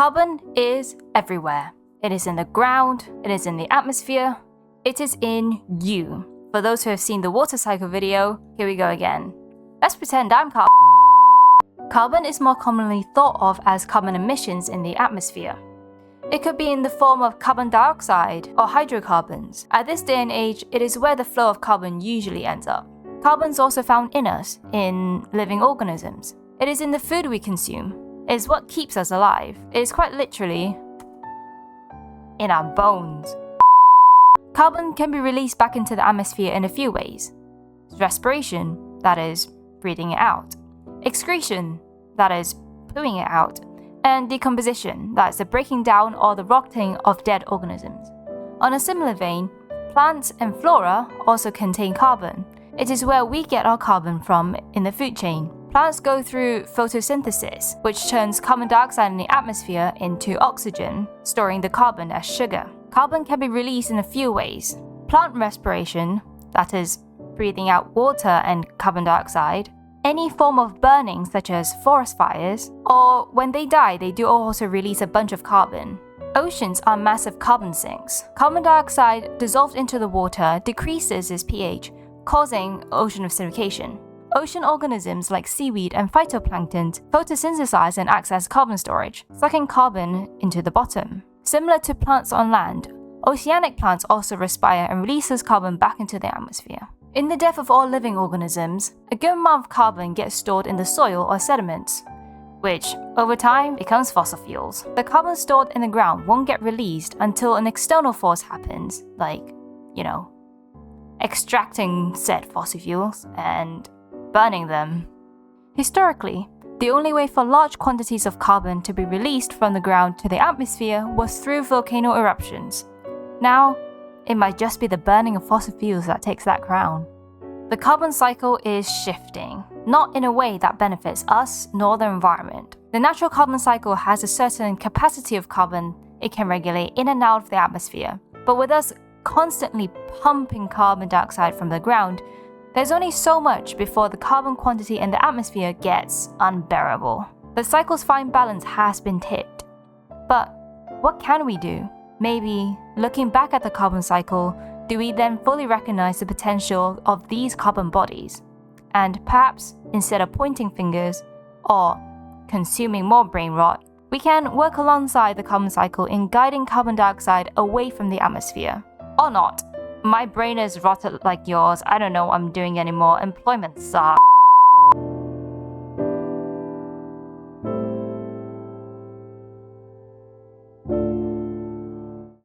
Carbon is everywhere. It is in the ground, it is in the atmosphere, it is in you. For those who have seen the water cycle video, here we go again. Let's pretend I'm carbon. Carbon is more commonly thought of as carbon emissions in the atmosphere. It could be in the form of carbon dioxide or hydrocarbons. At this day and age, it is where the flow of carbon usually ends up. Carbon is also found in us, in living organisms. It is in the food we consume. It is what keeps us alive. It is quite literally in our bones. Carbon can be released back into the atmosphere in a few ways. Respiration, that is, breathing it out. Excretion, that is, pooing it out. And decomposition, that is the breaking down or the rotting of dead organisms. On a similar vein, plants and flora also contain carbon. It is where we get our carbon from in the food chain. Plants go through photosynthesis, which turns carbon dioxide in the atmosphere into oxygen, storing the carbon as sugar. Carbon can be released in a few ways. Plant respiration, that is, breathing out water and carbon dioxide, any form of burning such as forest fires, or when they die they do also release a bunch of carbon. Oceans are massive carbon sinks. Carbon dioxide dissolved into the water decreases its pH, causing ocean acidification. Ocean organisms like seaweed and phytoplankton photosynthesize and act as carbon storage, sucking carbon into the bottom. Similar to plants on land, oceanic plants also respire and releases carbon back into the atmosphere. In the death of all living organisms, a good amount of carbon gets stored in the soil or sediments, which, over time, becomes fossil fuels. The carbon stored in the ground won't get released until an external force happens, like, extracting said fossil fuels and burning them. Historically, the only way for large quantities of carbon to be released from the ground to the atmosphere was through volcano eruptions. Now, it might just be the burning of fossil fuels that takes that crown. The carbon cycle is shifting, not in a way that benefits us nor the environment. The natural carbon cycle has a certain capacity of carbon it can regulate in and out of the atmosphere, but with us constantly pumping carbon dioxide from the ground, there's only so much before the carbon quantity in the atmosphere gets unbearable. The cycle's fine balance has been tipped. But what can we do? Maybe, looking back at the carbon cycle, do we then fully recognize the potential of these carbon bodies? And perhaps, instead of pointing fingers or consuming more brain rot, we can work alongside the carbon cycle in guiding carbon dioxide away from the atmosphere. Or not. My brain is rotted like yours. I don't know what I'm doing anymore. Employment sucks.